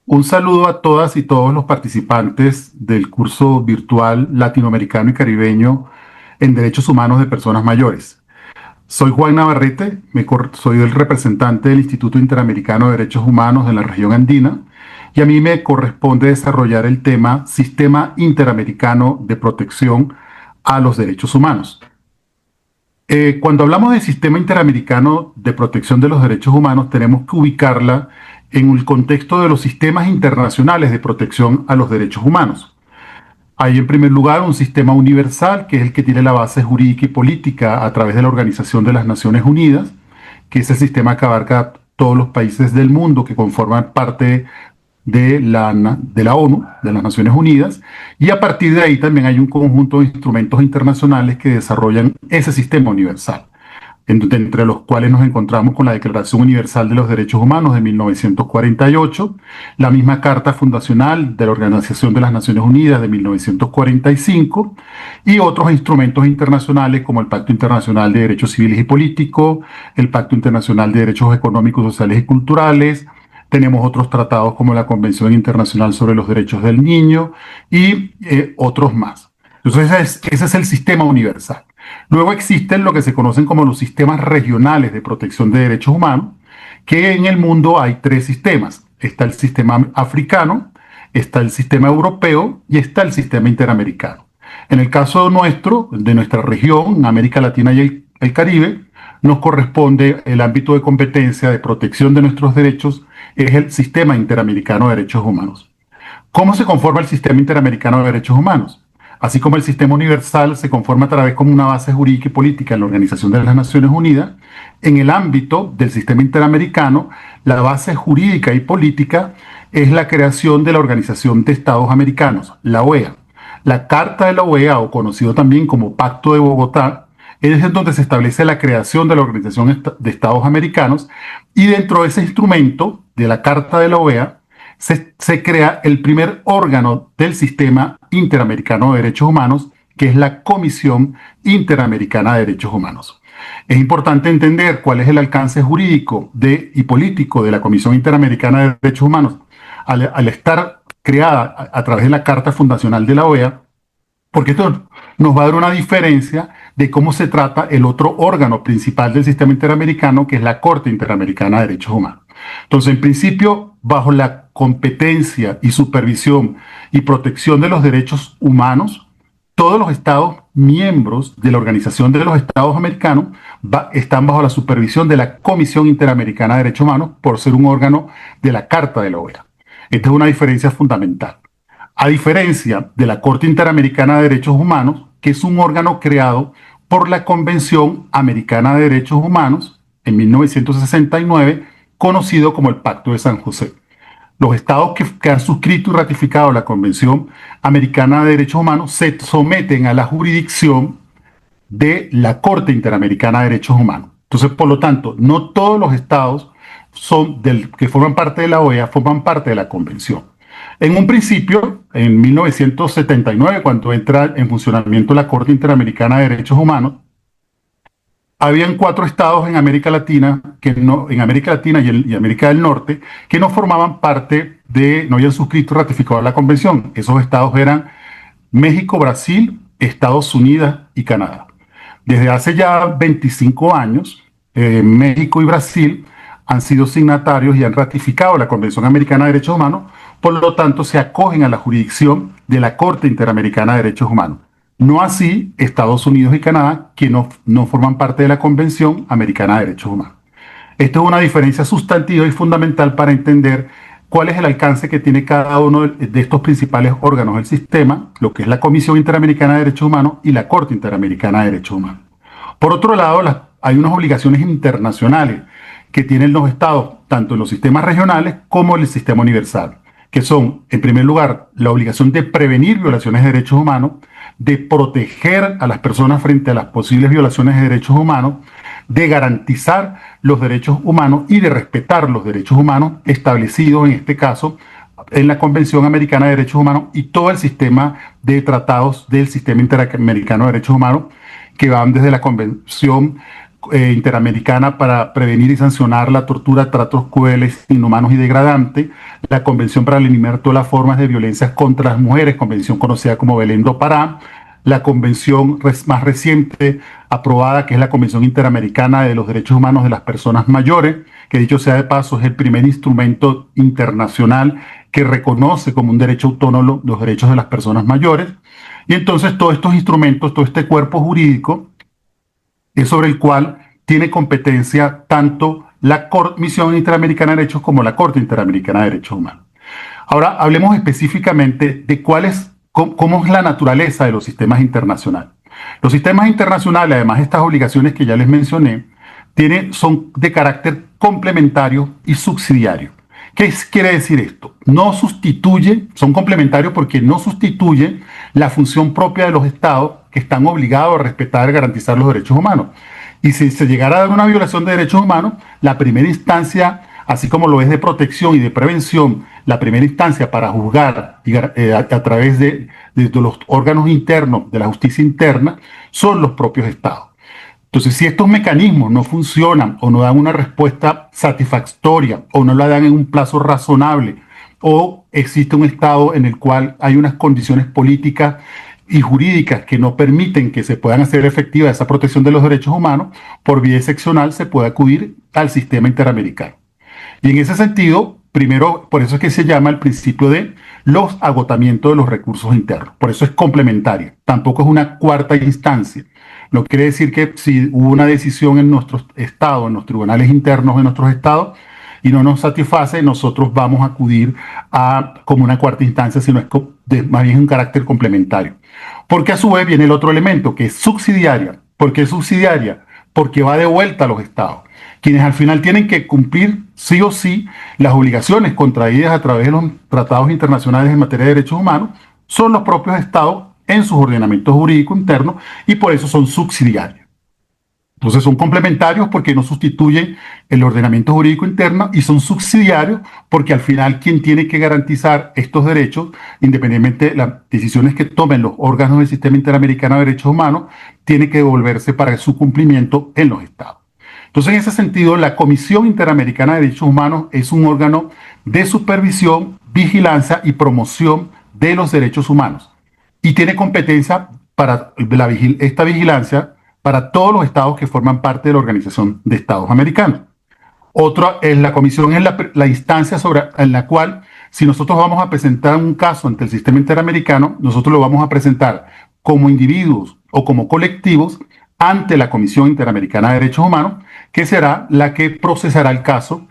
Un saludo a todas y todos los participantes del curso virtual latinoamericano y caribeño en Derechos Humanos de Personas Mayores. Soy Juan Navarrete, soy el representante del Instituto Interamericano de Derechos Humanos de la región andina y a mí me corresponde desarrollar el tema Sistema Interamericano de Protección a los Derechos Humanos. Cuando hablamos del Sistema Interamericano de Protección de los Derechos Humanos, tenemos que ubicarla en el contexto de los sistemas internacionales de protección a los derechos humanos. Hay en primer lugar un sistema universal, que es el que tiene la base jurídica y política a través de la Organización de las Naciones Unidas, que es el sistema que abarca todos los países del mundo que conforman parte de la ONU, de las Naciones Unidas, y a partir de ahí también hay un conjunto de instrumentos internacionales que desarrollan ese sistema universal, entre los cuales nos encontramos con la Declaración Universal de los Derechos Humanos de 1948, la misma Carta Fundacional de la Organización de las Naciones Unidas de 1945 y otros instrumentos internacionales como el Pacto Internacional de Derechos Civiles y Políticos, el Pacto Internacional de Derechos Económicos, Sociales y Culturales. Tenemos otros tratados como la Convención Internacional sobre los Derechos del Niño y otros más. Entonces, ese es el sistema universal. Luego existen lo que se conocen como los sistemas regionales de protección de derechos humanos, que en el mundo hay tres sistemas. Está el sistema africano, está el sistema europeo y está el sistema interamericano. En el caso nuestro, de nuestra región, América Latina y el Caribe, nos corresponde el ámbito de competencia de protección de nuestros derechos, es el Sistema Interamericano de Derechos Humanos. ¿Cómo se conforma el Sistema Interamericano de Derechos Humanos? Así como el sistema universal se conforma a través como una base jurídica y política en la Organización de las Naciones Unidas, en el ámbito del sistema interamericano, la base jurídica y política es la creación de la Organización de Estados Americanos, la OEA. La Carta de la OEA, o conocido también como Pacto de Bogotá, es en donde se establece la creación de la Organización de Estados Americanos, y dentro de ese instrumento de la Carta de la OEA se crea el primer órgano del Sistema Interamericano de Derechos Humanos, que es la Comisión Interamericana de Derechos Humanos. Es importante entender cuál es el alcance jurídico y político de la Comisión Interamericana de Derechos Humanos al estar creada a través de la Carta Fundacional de la OEA, porque esto nos va a dar una diferencia de cómo se trata el otro órgano principal del sistema interamericano, que es la Corte Interamericana de Derechos Humanos. Entonces, en principio, bajo la competencia y supervisión y protección de los derechos humanos, todos los estados miembros de la Organización de los Estados Americanos están bajo la supervisión de la Comisión Interamericana de Derechos Humanos por ser un órgano de la Carta de la OEA. Esta es una diferencia fundamental. A diferencia de la Corte Interamericana de Derechos Humanos, que es un órgano creado por la Convención Americana de Derechos Humanos en 1969, conocido como el Pacto de San José. Los estados que han suscrito y ratificado la Convención Americana de Derechos Humanos se someten a la jurisdicción de la Corte Interamericana de Derechos Humanos. Entonces, por lo tanto, no todos los estados que forman parte de la OEA forman parte de la Convención. En un principio, en 1979, cuando entra en funcionamiento la Corte Interamericana de Derechos Humanos, habían 4 estados en América Latina, en América Latina y América del Norte, que no formaban parte no habían suscrito y ratificado la convención. Esos estados eran México, Brasil, Estados Unidos y Canadá. Desde hace ya 25 años, México y Brasil han sido signatarios y han ratificado la Convención Americana de Derechos Humanos, por lo tanto se acogen a la jurisdicción de la Corte Interamericana de Derechos Humanos. No así Estados Unidos y Canadá, que no forman parte de la Convención Americana de Derechos Humanos. Esto es una diferencia sustantiva y fundamental para entender cuál es el alcance que tiene cada uno de estos principales órganos del sistema, lo que es la Comisión Interamericana de Derechos Humanos y la Corte Interamericana de Derechos Humanos. Por otro lado, hay unas obligaciones internacionales que tienen los estados, tanto en los sistemas regionales como en el sistema universal, que son, en primer lugar, la obligación de prevenir violaciones de derechos humanos, de proteger a las personas frente a las posibles violaciones de derechos humanos, de garantizar los derechos humanos y de respetar los derechos humanos establecidos, en este caso, en la Convención Americana de Derechos Humanos y todo el sistema de tratados del Sistema Interamericano de Derechos Humanos, que van desde la Convención Interamericana para prevenir y sancionar la tortura, tratos crueles, inhumanos y degradantes, la Convención para eliminar todas las formas de violencia contra las mujeres, convención conocida como Belém do Pará, la convención más reciente aprobada, que es la Convención Interamericana de los Derechos Humanos de las Personas Mayores, que dicho sea de paso es el primer instrumento internacional que reconoce como un derecho autónomo los derechos de las personas mayores. Y entonces todos estos instrumentos, todo este cuerpo jurídico, es sobre el cual tiene competencia tanto la Comisión Interamericana de Derechos como la Corte Interamericana de Derechos Humanos. Ahora hablemos específicamente de cómo es la naturaleza de los sistemas internacionales. Los sistemas internacionales, además de estas obligaciones que ya les mencioné, son de carácter complementario y subsidiario. ¿Qué quiere decir esto? No sustituye, son complementarios porque no sustituyen la función propia de los estados que están obligados a respetar y garantizar los derechos humanos. Y si se llegara a dar una violación de derechos humanos, la primera instancia, así como lo es de protección y de prevención, la primera instancia para juzgar a través de los órganos internos de la justicia interna son los propios estados. Entonces, si estos mecanismos no funcionan o no dan una respuesta satisfactoria o no la dan en un plazo razonable o existe un estado en el cual hay unas condiciones políticas y jurídicas que no permiten que se puedan hacer efectiva esa protección de los derechos humanos, por vía excepcional se puede acudir al sistema interamericano. Y en ese sentido, primero, por eso es que se llama el principio de los agotamientos de los recursos internos. Por eso es complementaria. Tampoco es una cuarta instancia. No quiere decir que si hubo una decisión en nuestros estados, en los tribunales internos de nuestros estados, y no nos satisface, nosotros vamos a acudir como una cuarta instancia, sino es más bien un carácter complementario. Porque a su vez viene el otro elemento, que es subsidiaria. ¿Por qué es subsidiaria? Porque va de vuelta a los estados, quienes al final tienen que cumplir sí o sí las obligaciones contraídas a través de los tratados internacionales en materia de derechos humanos, son los propios estados en sus ordenamientos jurídicos internos y por eso son subsidiarios. Entonces son complementarios porque no sustituyen el ordenamiento jurídico interno y son subsidiarios porque al final quien tiene que garantizar estos derechos, independientemente de las decisiones que tomen los órganos del Sistema Interamericano de Derechos Humanos, tiene que devolverse para su cumplimiento en los estados. Entonces, en ese sentido, la Comisión Interamericana de Derechos Humanos es un órgano de supervisión, vigilancia y promoción de los derechos humanos y tiene competencia para esta vigilancia para todos los estados que forman parte de la Organización de Estados Americanos. Otra es la comisión, es la instancia en la cual, si nosotros vamos a presentar un caso ante el sistema interamericano, nosotros lo vamos a presentar como individuos o como colectivos ante la Comisión Interamericana de Derechos Humanos, que será la que procesará el caso.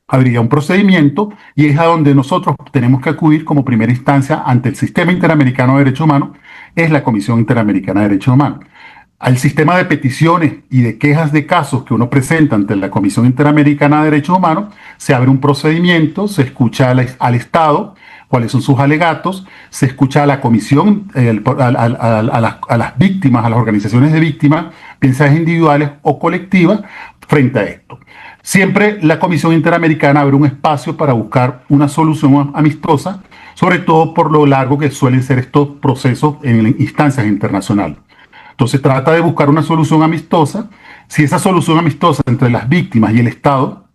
Habría un procedimiento y es a donde nosotros tenemos que acudir como primera instancia ante el Sistema Interamericano de Derechos Humanos, es la Comisión Interamericana de Derechos Humanos. Al sistema de peticiones y de quejas de casos que uno presenta ante la Comisión Interamericana de Derechos Humanos, se abre un procedimiento, se escucha al Estado, cuáles son sus alegatos, se escucha a la comisión, a las víctimas, a las organizaciones de víctimas, bien sean individuales o colectivas, frente a esto. Siempre la Comisión Interamericana abre un espacio para buscar una solución amistosa, sobre todo por lo largo que suelen ser estos procesos en instancias internacionales. Entonces trata de buscar una solución amistosa. Si esa solución amistosa entre las víctimas y el Estado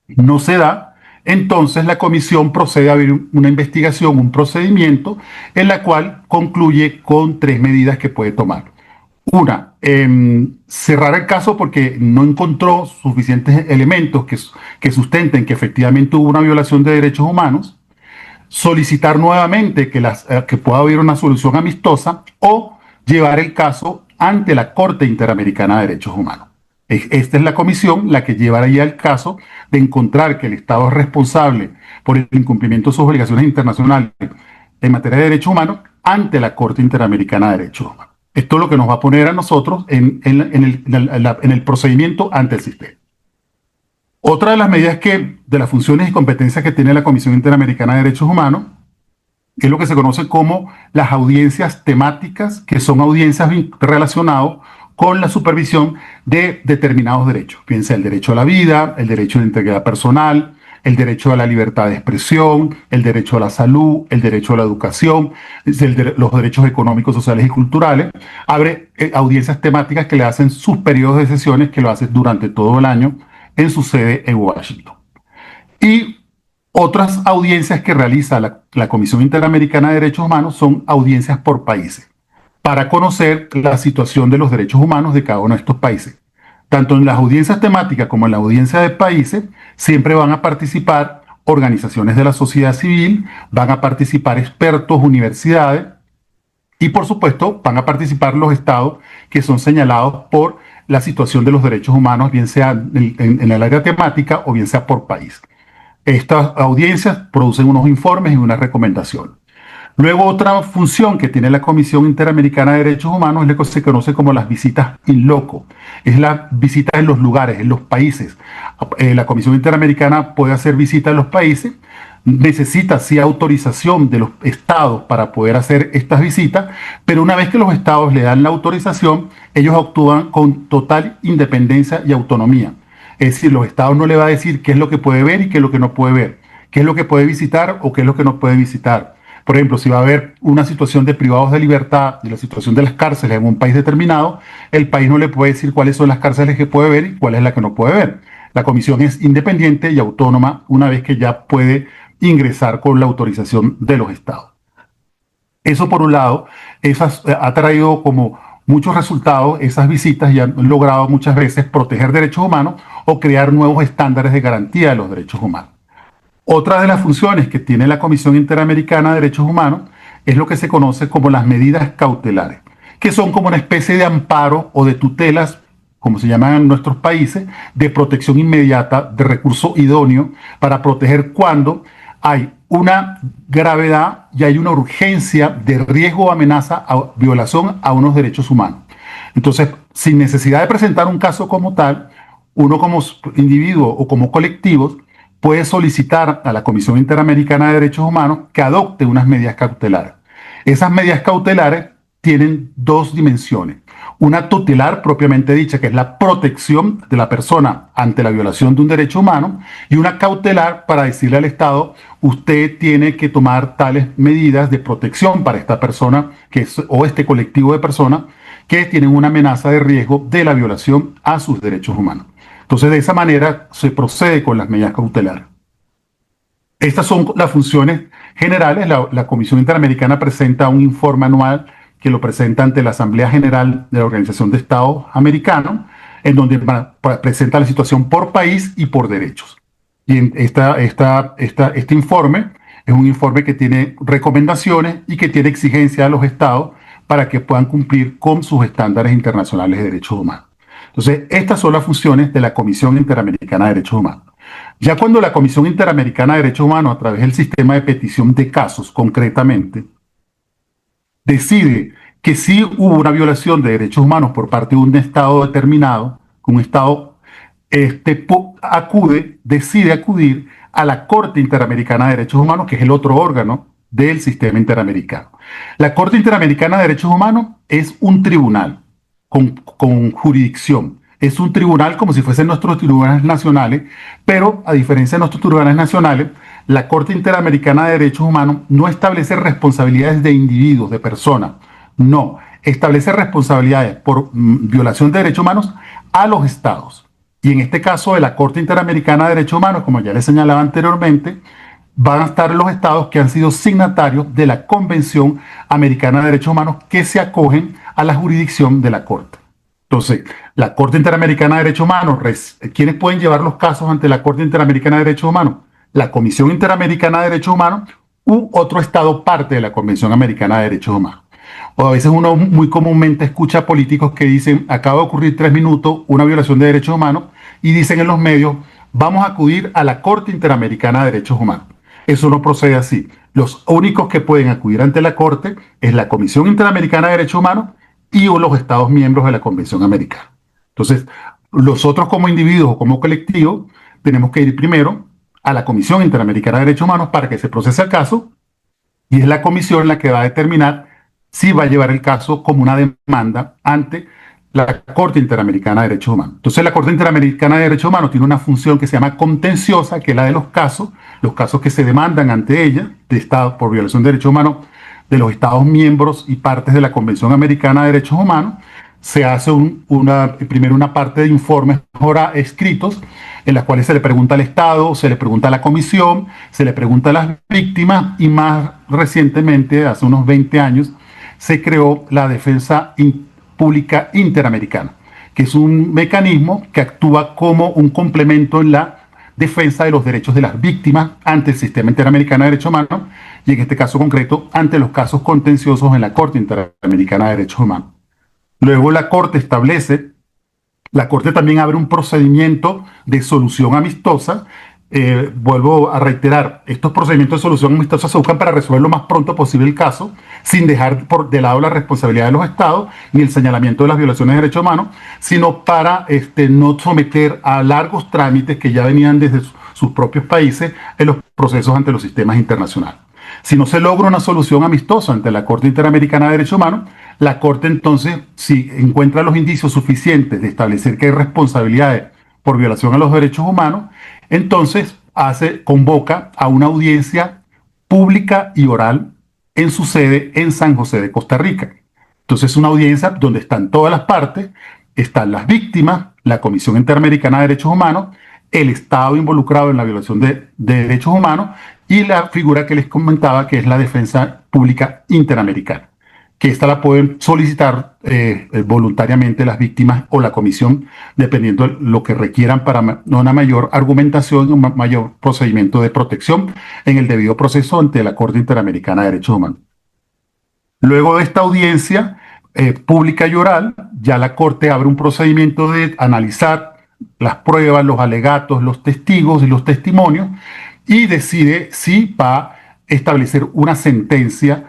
no se da, entonces la comisión procede a abrir una investigación, un procedimiento, en la cual concluye con 3 medidas que puede tomar. Una, cerrar el caso porque no encontró suficientes elementos que sustenten que efectivamente hubo una violación de derechos humanos. Solicitar nuevamente que pueda haber una solución amistosa o llevar el caso ante la Corte Interamericana de Derechos Humanos. Esta es la comisión la que llevaría el caso de encontrar que el Estado es responsable por el incumplimiento de sus obligaciones internacionales en materia de derechos humanos ante la Corte Interamericana de Derechos Humanos. Esto es lo que nos va a poner a nosotros en el procedimiento ante el sistema. Otra de las medidas de las funciones y competencias que tiene la Comisión Interamericana de Derechos Humanos es lo que se conoce como las audiencias temáticas, que son audiencias relacionadas con la supervisión de determinados derechos. Piensa el derecho a la vida, el derecho a la integridad personal, el derecho a la libertad de expresión, el derecho a la salud, el derecho a la educación, los derechos económicos, sociales y culturales. Abre audiencias temáticas que le hacen sus periodos de sesiones, que lo hace durante todo el año en su sede en Washington. Y otras audiencias que realiza la Comisión Interamericana de Derechos Humanos son audiencias por países, para conocer la situación de los derechos humanos de cada uno de estos países. Tanto en las audiencias temáticas como en la audiencia de países, siempre van a participar organizaciones de la sociedad civil, van a participar expertos, universidades y por supuesto van a participar los estados que son señalados por la situación de los derechos humanos, bien sea en el área temática o bien sea por país. Estas audiencias producen unos informes y unas recomendaciones. Luego, otra función que tiene la Comisión Interamericana de Derechos Humanos es lo que se conoce como las visitas in loco. Es la visita en los lugares, en los países. La Comisión Interamericana puede hacer visitas en los países, necesita sí autorización de los estados para poder hacer estas visitas, pero una vez que los estados le dan la autorización, ellos actúan con total independencia y autonomía. Es decir, los estados no le va a decir qué es lo que puede ver y qué es lo que no puede ver, qué es lo que puede visitar o qué es lo que no puede visitar. Por ejemplo, si va a haber una situación de privados de libertad y la situación de las cárceles en un país determinado, el país no le puede decir cuáles son las cárceles que puede ver y cuál es la que no puede ver. La comisión es independiente y autónoma una vez que ya puede ingresar con la autorización de los estados. Eso por un lado, ha traído como muchos resultados esas visitas y han logrado muchas veces proteger derechos humanos o crear nuevos estándares de garantía de los derechos humanos. Otra de las funciones que tiene la Comisión Interamericana de Derechos Humanos es lo que se conoce como las medidas cautelares, que son como una especie de amparo o de tutelas, como se llaman en nuestros países, de protección inmediata, de recurso idóneo, para proteger cuando hay una gravedad y hay una urgencia de riesgo o amenaza a violación a unos derechos humanos. Entonces, sin necesidad de presentar un caso como tal, uno como individuo o como colectivos puede solicitar a la Comisión Interamericana de Derechos Humanos que adopte unas medidas cautelares. Esas medidas cautelares tienen dos dimensiones. Una tutelar propiamente dicha, que es la protección de la persona ante la violación de un derecho humano, y una cautelar para decirle al Estado, usted tiene que tomar tales medidas de protección para esta persona o este colectivo de personas que tienen una amenaza de riesgo de la violación a sus derechos humanos. Entonces, de esa manera se procede con las medidas cautelares. Estas son las funciones generales. La Comisión Interamericana presenta un informe anual que lo presenta ante la Asamblea General de la Organización de Estados Americanos, en donde presenta la situación por país y por derechos. Y este informe es un informe que tiene recomendaciones y que tiene exigencias a los estados para que puedan cumplir con sus estándares internacionales de derechos humanos. Entonces, estas son las funciones de la Comisión Interamericana de Derechos Humanos. Ya cuando la Comisión Interamericana de Derechos Humanos, a través del sistema de petición de casos, concretamente, decide que sí hubo una violación de derechos humanos por parte de un Estado determinado, un Estado decide acudir a la Corte Interamericana de Derechos Humanos, que es el otro órgano del sistema interamericano. La Corte Interamericana de Derechos Humanos es un tribunal con jurisdicción. Es un tribunal como si fuesen nuestros tribunales nacionales, pero a diferencia de nuestros tribunales nacionales, la Corte Interamericana de Derechos Humanos no establece responsabilidades de individuos, de personas. No, establece responsabilidades por violación de derechos humanos a los estados. Y en este caso de la Corte Interamericana de Derechos Humanos, como ya les señalaba anteriormente, van a estar los estados que han sido signatarios de la Convención Americana de Derechos Humanos que se acogen a la jurisdicción de la Corte. Entonces, la Corte Interamericana de Derechos Humanos, ¿quiénes pueden llevar los casos ante la Corte Interamericana de Derechos Humanos? La Comisión Interamericana de Derechos Humanos u otro estado parte de la Convención Americana de Derechos Humanos. O a veces uno muy comúnmente escucha políticos que dicen, acaba de ocurrir 3 minutos una violación de derechos humanos, y dicen en los medios, vamos a acudir a la Corte Interamericana de Derechos Humanos. Eso no procede así. Los únicos que pueden acudir ante la Corte es la Comisión Interamericana de Derechos Humanos y los Estados miembros de la Convención Americana. Entonces, nosotros como individuos o como colectivo tenemos que ir primero a la Comisión Interamericana de Derechos Humanos para que se procese el caso, y es la comisión la que va a determinar si va a llevar el caso como una demanda ante la Corte Interamericana de Derechos Humanos. Entonces, la Corte Interamericana de Derechos Humanos tiene una función que se llama contenciosa, que es la de los casos que se demandan ante ella de Estado por violación de derechos humanos de los Estados miembros y partes de la Convención Americana de Derechos Humanos. Se hace primero una parte de informes ahora escritos en las cuales se le pregunta al Estado, se le pregunta a la Comisión, se le pregunta a las víctimas y más recientemente, hace unos 20 años, se creó la Defensa Pública Interamericana, que es un mecanismo que actúa como un complemento en la defensa de los derechos de las víctimas ante el sistema interamericano de derechos humanos y en este caso concreto ante los casos contenciosos en la Corte Interamericana de Derechos Humanos. Luego la Corte también abre un procedimiento de solución amistosa. Vuelvo a reiterar, estos procedimientos de solución amistosa se buscan para resolver lo más pronto posible el caso, sin dejar de lado la responsabilidad de los estados ni el señalamiento de las violaciones de derechos humanos, sino para no someter a largos trámites que ya venían desde sus propios países en los procesos ante los sistemas internacionales. Si no se logra una solución amistosa ante la Corte Interamericana de Derechos Humanos, la Corte entonces, si encuentra los indicios suficientes de establecer que hay responsabilidades por violación a los derechos humanos, entonces convoca a una audiencia pública y oral en su sede en San José de Costa Rica. Entonces es una audiencia donde están todas las partes, están las víctimas, la Comisión Interamericana de Derechos Humanos, el Estado involucrado en la violación de derechos humanos y la figura que les comentaba que es la Defensa Pública Interamericana, que esta la pueden solicitar voluntariamente las víctimas o la comisión, dependiendo de lo que requieran para una mayor argumentación y un mayor procedimiento de protección en el debido proceso ante la Corte Interamericana de Derechos Humanos. Luego de esta audiencia pública y oral, ya la Corte abre un procedimiento de analizar las pruebas, los alegatos, los testigos y los testimonios y decide si va a establecer una sentencia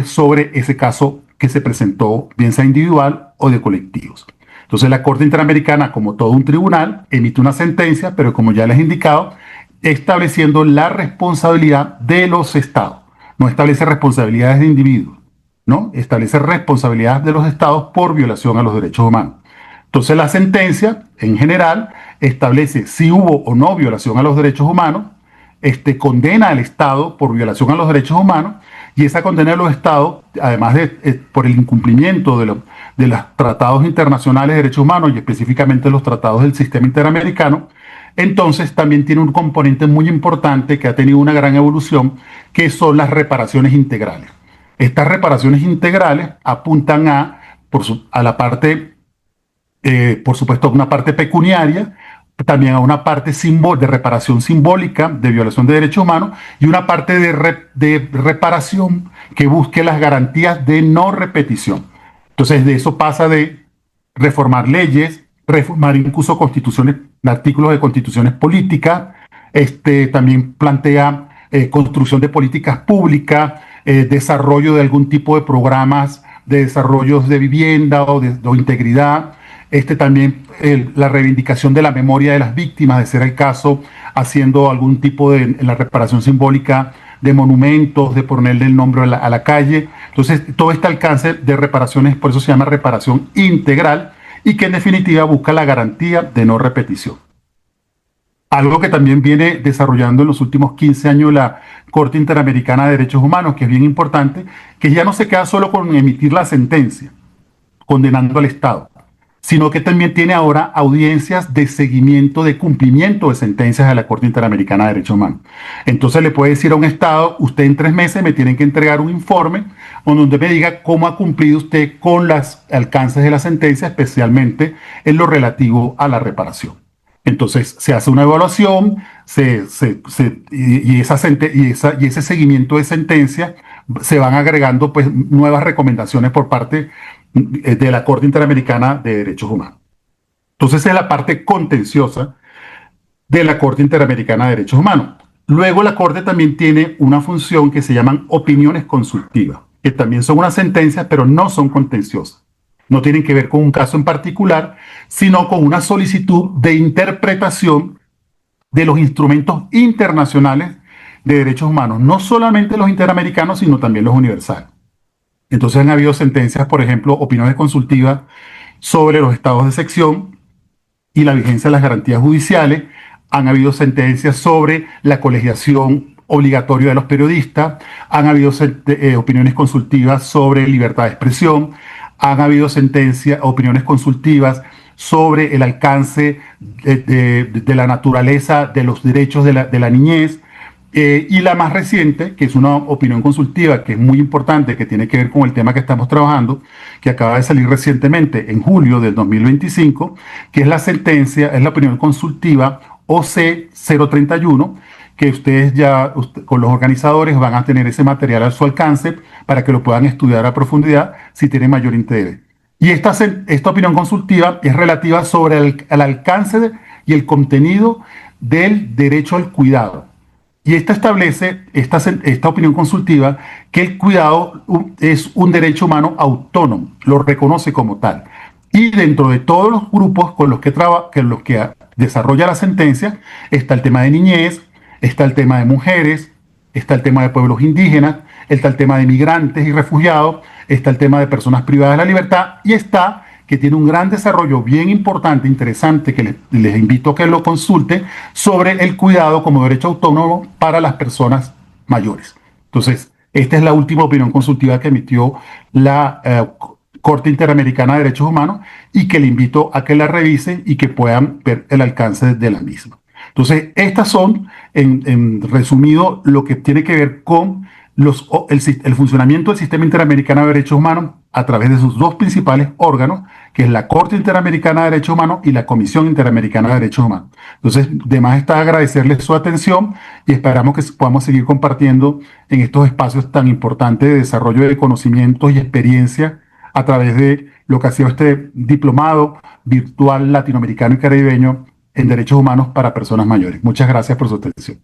sobre ese caso que se presentó, bien sea individual o de colectivos. Entonces la Corte Interamericana, como todo un tribunal, emite una sentencia, pero como ya les he indicado, estableciendo la responsabilidad de los estados. No establece responsabilidades de individuos, ¿no? Establece responsabilidades de los estados por violación a los derechos humanos. Entonces la sentencia, en general, establece si hubo o no violación a los derechos humanos, condena al Estado por violación a los derechos humanos, y esa condena de los Estados, además de por el incumplimiento de los tratados internacionales de derechos humanos y específicamente los tratados del sistema interamericano, entonces también tiene un componente muy importante que ha tenido una gran evolución, que son las reparaciones integrales. Estas reparaciones integrales apuntan a la parte, por supuesto, una parte pecuniaria, también a una parte de reparación simbólica de violación de derechos humanos y una parte de reparación que busque las garantías de no repetición. Entonces, de eso pasa de reformar leyes, reformar incluso constituciones, artículos de constituciones políticas, también plantea construcción de políticas públicas, desarrollo de algún tipo de programas de desarrollos de vivienda o de integridad, también la reivindicación de la memoria de las víctimas, de ser el caso, haciendo algún tipo de en la reparación simbólica de monumentos, de ponerle el nombre a la calle. Entonces, todo este alcance de reparaciones, por eso se llama reparación integral, y que en definitiva busca la garantía de no repetición. Algo que también viene desarrollando en los últimos 15 años la Corte Interamericana de Derechos Humanos, que es bien importante, que ya no se queda solo con emitir la sentencia, condenando al Estado, sino que también tiene ahora audiencias de seguimiento, de cumplimiento de sentencias de la Corte Interamericana de Derechos Humanos. Entonces le puede decir a un Estado, usted en 3 meses me tienen que entregar un informe donde me diga cómo ha cumplido usted con los alcances de la sentencia, especialmente en lo relativo a la reparación. Entonces se hace una evaluación y ese seguimiento de sentencia se van agregando pues, nuevas recomendaciones por parte de la Corte Interamericana de Derechos Humanos. Entonces es la parte contenciosa de la Corte Interamericana de Derechos Humanos. Luego la Corte también tiene una función que se llaman opiniones consultivas, que también son unas sentencias, pero no son contenciosas. No tienen que ver con un caso en particular, sino con una solicitud de interpretación de los instrumentos internacionales de derechos humanos, no solamente los interamericanos, sino también los universales. Entonces han habido sentencias, por ejemplo, opiniones consultivas sobre los estados de excepción y la vigencia de las garantías judiciales. Han habido sentencias sobre la colegiación obligatoria de los periodistas, han habido opiniones consultivas sobre libertad de expresión, han habido sentencias, opiniones consultivas sobre el alcance de la naturaleza de los derechos de la niñez. Y la más reciente, que es una opinión consultiva que es muy importante, que tiene que ver con el tema que estamos trabajando, que acaba de salir recientemente en julio del 2025, que es la sentencia, es la opinión consultiva OC 031, que ustedes ya con los organizadores van a tener ese material a su alcance para que lo puedan estudiar a profundidad si tienen mayor interés. Y esta opinión consultiva es relativa sobre el alcance y el contenido del derecho al cuidado. Y esta establece, esta opinión consultiva, que el cuidado es un derecho humano autónomo, lo reconoce como tal. Y dentro de todos los grupos con los que desarrolla la sentencia, está el tema de niñez, está el tema de mujeres, está el tema de pueblos indígenas, está el tema de migrantes y refugiados, está el tema de personas privadas de la libertad y está que tiene un gran desarrollo bien importante, interesante, que les invito a que lo consulten, sobre el cuidado como derecho autónomo para las personas mayores. Entonces, esta es la última opinión consultiva que emitió la Corte Interamericana de Derechos Humanos y que le invito a que la revisen y que puedan ver el alcance de la misma. Entonces, estas son, en resumido, lo que tiene que ver con el funcionamiento del Sistema Interamericano de Derechos Humanos a través de sus dos principales órganos, que es la Corte Interamericana de Derechos Humanos y la Comisión Interamericana de Derechos Humanos. Entonces, de más está agradecerles su atención y esperamos que podamos seguir compartiendo en estos espacios tan importantes de desarrollo de conocimientos y experiencia a través de lo que ha sido este diplomado virtual latinoamericano y caribeño en derechos humanos para personas mayores. Muchas gracias por su atención.